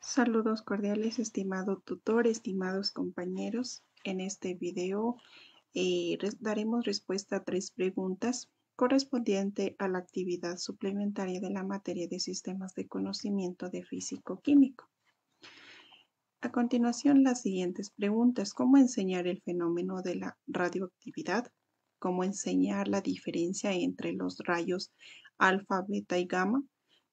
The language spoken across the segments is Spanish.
Saludos cordiales, estimado tutor, estimados compañeros. En este video daremos respuesta a 3 preguntas correspondiente a la actividad suplementaria de la materia de sistemas de conocimiento de físico-químico. A continuación, las siguientes preguntas: ¿cómo enseñar el fenómeno de la radioactividad? ¿Cómo enseñar la diferencia entre los rayos alfa, beta y gamma?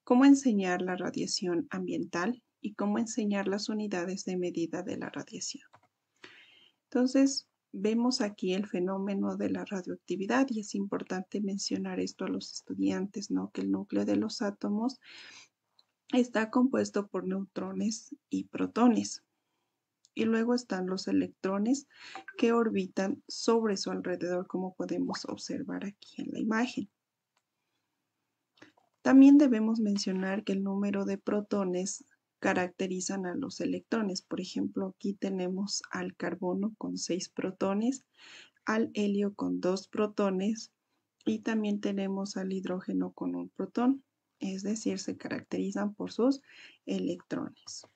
¿Cómo enseñar la radiación ambiental? Y cómo enseñar las unidades de medida de la radiación. Entonces, vemos aquí el fenómeno de la radioactividad y es importante mencionar esto a los estudiantes, ¿no? Que el núcleo de los átomos está compuesto por neutrones y protones. Y luego están los electrones que orbitan sobre su alrededor, como podemos observar aquí en la imagen. También debemos mencionar que el número de protones caracterizan a los electrones. Por ejemplo, aquí tenemos al carbono con 6 protones, al helio con 2 protones y también tenemos al hidrógeno con 1 protón. Es decir, se caracterizan por sus electrones.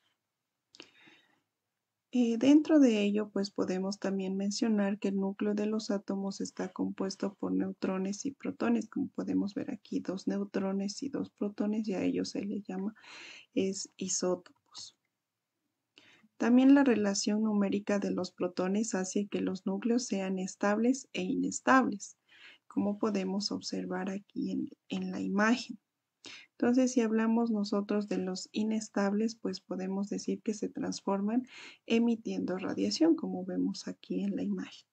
Dentro de ello, pues podemos también mencionar que el núcleo de los átomos está compuesto por neutrones y protones. Como podemos ver aquí, 2 neutrones y 2 protones, y a ellos se les llama isótopos. También la relación numérica de los protones hace que los núcleos sean estables e inestables, como podemos observar aquí en la imagen. Entonces, si hablamos nosotros de los inestables, pues podemos decir que se transforman emitiendo radiación, como vemos aquí en la imagen.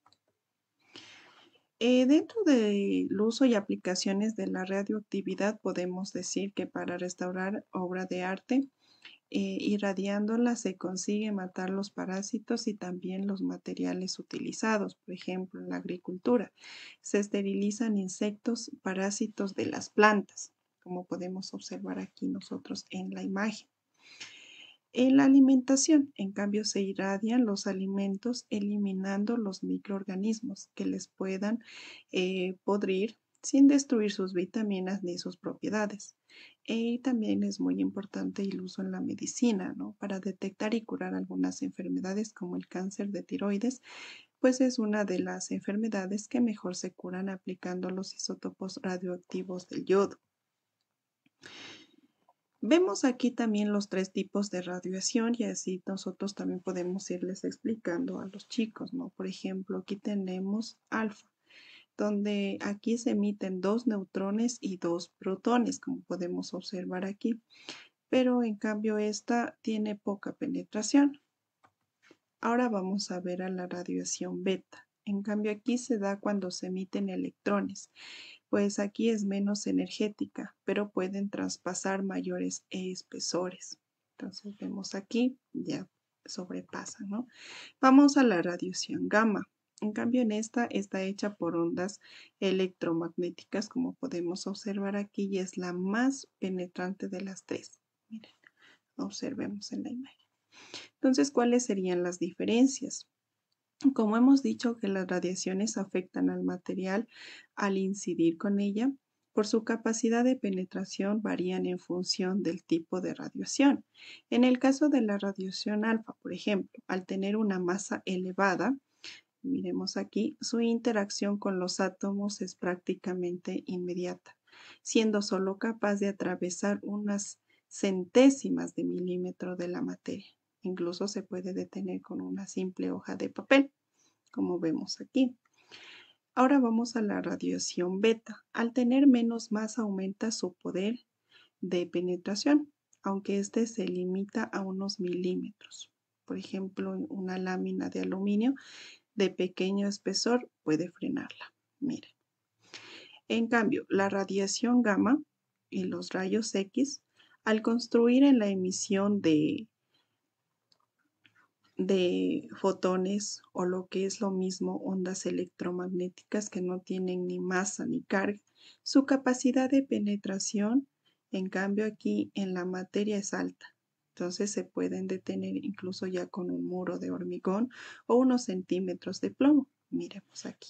Dentro del uso y aplicaciones de la radioactividad, podemos decir que para restaurar obra de arte, irradiándola se consigue matar los parásitos y también los materiales utilizados, por ejemplo, en la agricultura. Se esterilizan insectos parásitos de las plantas, como podemos observar aquí nosotros en la imagen. En la alimentación, en cambio, se irradian los alimentos eliminando los microorganismos que les puedan podrir sin destruir sus vitaminas ni sus propiedades. Y también es muy importante el uso en la medicina, ¿no? Para detectar y curar algunas enfermedades como el cáncer de tiroides, pues es una de las enfermedades que mejor se curan aplicando los isótopos radioactivos del yodo. Vemos aquí también los 3 tipos de radiación y así nosotros también podemos irles explicando a los chicos, ¿no? Por ejemplo, aquí tenemos alfa, donde aquí se emiten 2 neutrones y 2 protones, como podemos observar aquí, pero en cambio esta tiene poca penetración. Ahora vamos a ver a la radiación beta. En cambio aquí se da cuando se emiten electrones, pues aquí es menos energética, pero pueden traspasar mayores espesores. Entonces vemos aquí, ya sobrepasa, ¿no? Vamos a la radiación gamma. En cambio, en esta está hecha por ondas electromagnéticas, como podemos observar aquí, y es la más penetrante de las 3. Miren, observemos en la imagen. Entonces, ¿cuáles serían las diferencias? Como hemos dicho que las radiaciones afectan al material al incidir con ella, por su capacidad de penetración varían en función del tipo de radiación. En el caso de la radiación alfa, por ejemplo, al tener una masa elevada, miremos aquí, su interacción con los átomos es prácticamente inmediata, siendo solo capaz de atravesar unas centésimas de milímetro de la materia. Incluso se puede detener con una simple hoja de papel, como vemos aquí. Ahora vamos a la radiación beta. Al tener menos masa aumenta su poder de penetración, aunque este se limita a unos milímetros. Por ejemplo, una lámina de aluminio de pequeño espesor puede frenarla. Miren. En cambio, la radiación gamma y los rayos X, al construir en la emisión de fotones o lo que es lo mismo ondas electromagnéticas que no tienen ni masa ni carga, su capacidad de penetración, en cambio aquí en la materia es alta. Entonces se pueden detener incluso ya con un muro de hormigón o unos centímetros de plomo. Miremos aquí.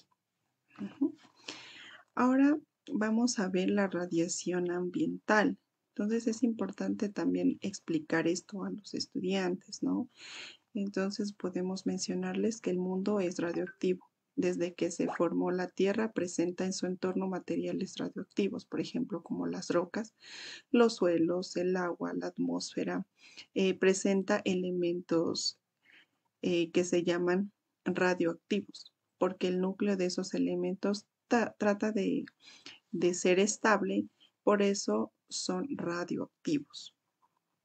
Ahora vamos a ver la radiación ambiental. Entonces es importante también explicar esto a los estudiantes, ¿no? Entonces podemos mencionarles que el mundo es radioactivo. Desde que se formó la Tierra presenta en su entorno materiales radioactivos, por ejemplo, como las rocas, los suelos, el agua, la atmósfera. Presenta elementos que se llaman radioactivos, porque el núcleo de esos elementos trata de ser estable, por eso son radioactivos.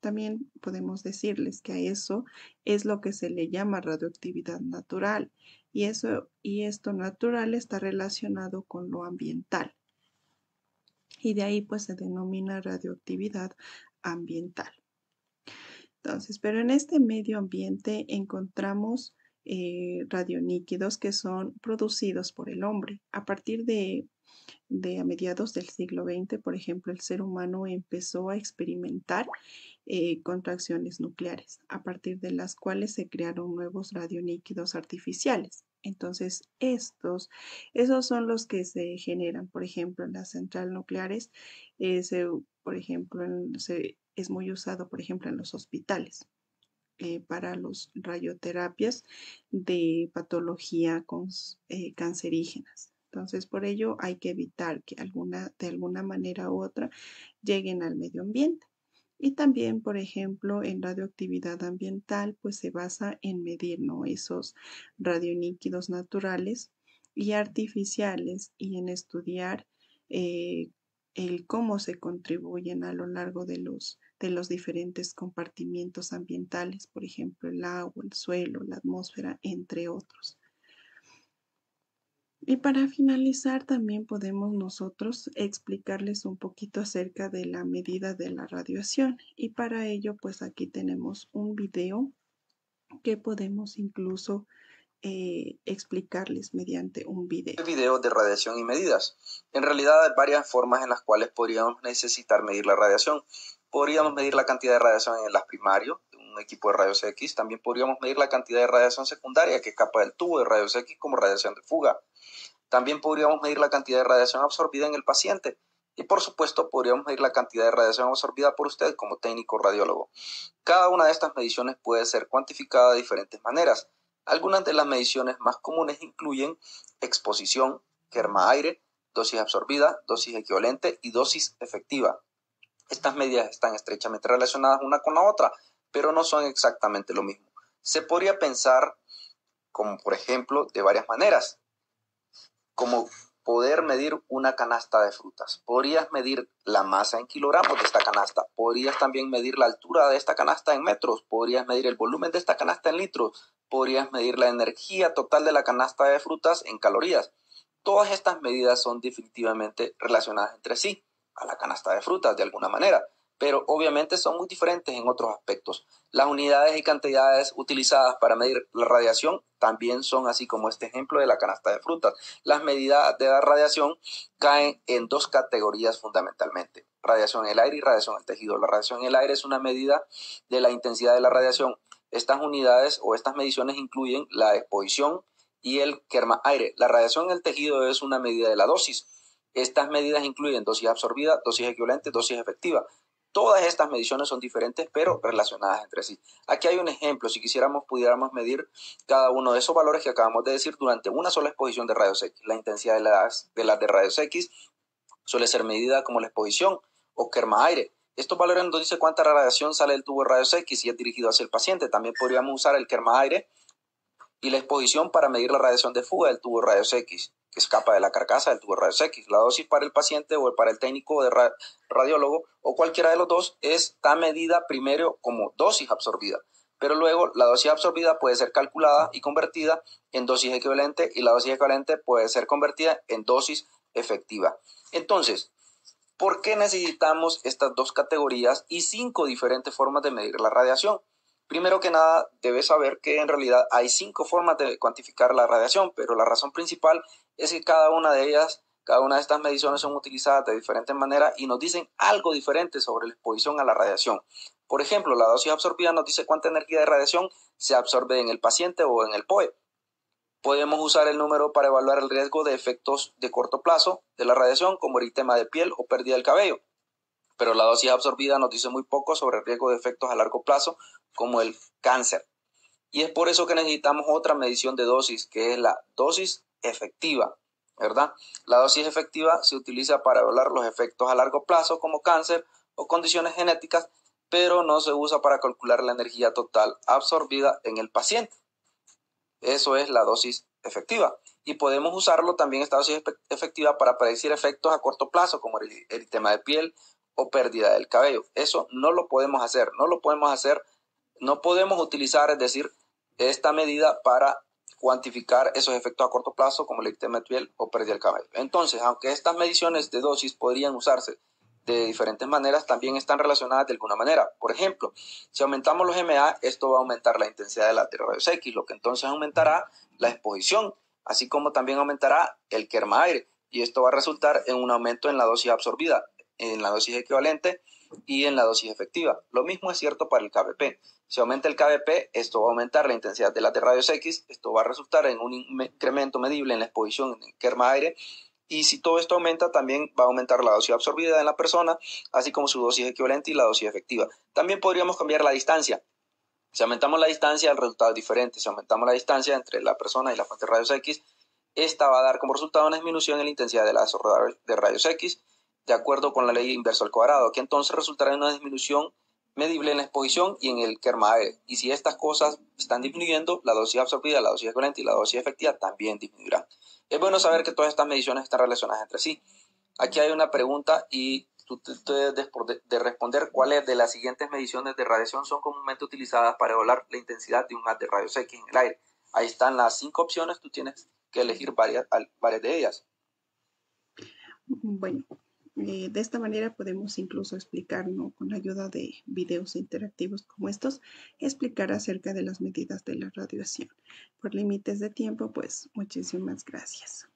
También podemos decirles que a eso es lo que se le llama radioactividad natural y esto natural está relacionado con lo ambiental y de ahí pues se denomina radioactividad ambiental. Entonces, pero en este medio ambiente encontramos radioníquidos que son producidos por el hombre. A partir de a mediados del siglo XX, por ejemplo, el ser humano empezó a experimentar contracciones nucleares, a partir de las cuales se crearon nuevos radioníquidos artificiales. Entonces, esos son los que se generan, por ejemplo, en las centrales nucleares, por ejemplo, es muy usado, por ejemplo, en los hospitales para las radioterapias de patología cancerígenas. Entonces, por ello hay que evitar que de alguna manera u otra lleguen al medio ambiente. Y también, por ejemplo, en radioactividad ambiental, pues se basa en medir, ¿no?, esos radioníquidos naturales y artificiales y en estudiar el cómo se contribuyen a lo largo de los diferentes compartimientos ambientales, por ejemplo, el agua, el suelo, la atmósfera, entre otros. Y para finalizar, también podemos nosotros explicarles un poquito acerca de la medida de la radiación. Y para ello, pues aquí tenemos un video que podemos incluso explicarles mediante un video. Video de radiación y medidas. En realidad hay varias formas en las cuales podríamos necesitar medir la radiación. Podríamos medir la cantidad de radiación en el haz primario de un equipo de rayos X. También podríamos medir la cantidad de radiación secundaria que escapa del tubo de rayos X como radiación de fuga. También podríamos medir la cantidad de radiación absorbida en el paciente. Y por supuesto podríamos medir la cantidad de radiación absorbida por usted como técnico radiólogo. Cada una de estas mediciones puede ser cuantificada de diferentes maneras. Algunas de las mediciones más comunes incluyen exposición, quema-aire, dosis absorbida, dosis equivalente y dosis efectiva. Estas medidas están estrechamente relacionadas una con la otra, pero no son exactamente lo mismo. Se podría pensar, como por ejemplo, de varias maneras, como poder medir una canasta de frutas. Podrías medir la masa en kilogramos de esta canasta. Podrías también medir la altura de esta canasta en metros. Podrías medir el volumen de esta canasta en litros. Podrías medir la energía total de la canasta de frutas en calorías. Todas estas medidas son definitivamente relacionadas entre sí, a la canasta de frutas de alguna manera, pero obviamente son muy diferentes en otros aspectos. Las unidades y cantidades utilizadas para medir la radiación también son así como este ejemplo de la canasta de frutas. Las medidas de la radiación caen en dos categorías fundamentalmente: radiación en el aire y radiación en el tejido. La radiación en el aire es una medida de la intensidad de la radiación. Estas unidades o estas mediciones incluyen la exposición y el quema-aire. La radiación en el tejido es una medida de la dosis. Estas medidas incluyen dosis absorbida, dosis equivalente, dosis efectiva. Todas estas mediciones son diferentes pero relacionadas entre sí. Aquí hay un ejemplo. Si quisiéramos, pudiéramos medir cada uno de esos valores que acabamos de decir durante una sola exposición de rayos X. La intensidad de las de rayos X suele ser medida como la exposición o quema-aire. Estos valores nos dicen cuánta radiación sale del tubo de rayos X y es dirigido hacia el paciente. También podríamos usar el quema-aire y la exposición para medir la radiación de fuga del tubo de rayos X, que escapa de la carcasa del tubo de rayos X. La dosis para el paciente o para el técnico de radiólogo o cualquiera de los dos está medida primero como dosis absorbida, pero luego la dosis absorbida puede ser calculada y convertida en dosis equivalente y la dosis equivalente puede ser convertida en dosis efectiva. Entonces, ¿por qué necesitamos estas dos categorías y 5 diferentes formas de medir la radiación? Primero que nada, debes saber que en realidad hay 5 formas de cuantificar la radiación, pero la razón principal es que cada una de estas mediciones son utilizadas de diferentes maneras y nos dicen algo diferente sobre la exposición a la radiación. Por ejemplo, la dosis absorbida nos dice cuánta energía de radiación se absorbe en el paciente o en el POE. Podemos usar el número para evaluar el riesgo de efectos de corto plazo de la radiación, como eritema de piel o pérdida del cabello. pero la dosis absorbida nos dice muy poco sobre el riesgo de efectos a largo plazo, como el cáncer. Y es por eso que necesitamos otra medición de dosis, que es la dosis efectiva, ¿verdad? La dosis efectiva se utiliza para evaluar los efectos a largo plazo, como cáncer o condiciones genéticas, pero no se usa para calcular la energía total absorbida en el paciente. Eso es la dosis efectiva. Y podemos usarlo también, esta dosis efectiva, para predecir efectos a corto plazo, como el eritema de piel o pérdida del cabello. Eso no lo podemos hacer, no podemos utilizar, es decir, esta medida para cuantificar esos efectos a corto plazo, como el eritema de piel o pérdida del cabello. Entonces, aunque estas mediciones de dosis podrían usarse de diferentes maneras, también están relacionadas de alguna manera. Por ejemplo, si aumentamos los MA, esto va a aumentar la intensidad de las rayos X, lo que entonces aumentará la exposición, así como también aumentará el kerma aire, y esto va a resultar en un aumento en la dosis absorbida, en la dosis equivalente y en la dosis efectiva. Lo mismo es cierto para el KBP. Si aumenta el KBP, esto va a aumentar la intensidad de las rayos X, esto va a resultar en un incremento medible en la exposición en el kerma aire, y si todo esto aumenta, también va a aumentar la dosis absorbida en la persona, así como su dosis equivalente y la dosis efectiva. También podríamos cambiar la distancia. Si aumentamos la distancia, el resultado es diferente. Si aumentamos la distancia entre la persona y la fuente de rayos X, esta va a dar como resultado una disminución en la intensidad de las de rayos X, de acuerdo con la ley inverso al cuadrado, que entonces resultará en una disminución medible en la exposición y en el kerma aire. Y si estas cosas están disminuyendo, la dosis absorbida, la dosis equivalente y la dosis efectiva también disminuirán. Es bueno saber que todas estas mediciones están relacionadas entre sí. Aquí hay una pregunta y tú debes de responder cuáles de las siguientes mediciones de radiación son comúnmente utilizadas para evaluar la intensidad de un haz de rayos X en el aire. Ahí están las 5 opciones, tú tienes que elegir varias de ellas. Bueno, de esta manera podemos incluso explicar, ¿no?, con la ayuda de videos interactivos como estos, explicar acerca de las medidas de la radiación. Por límites de tiempo, pues muchísimas gracias.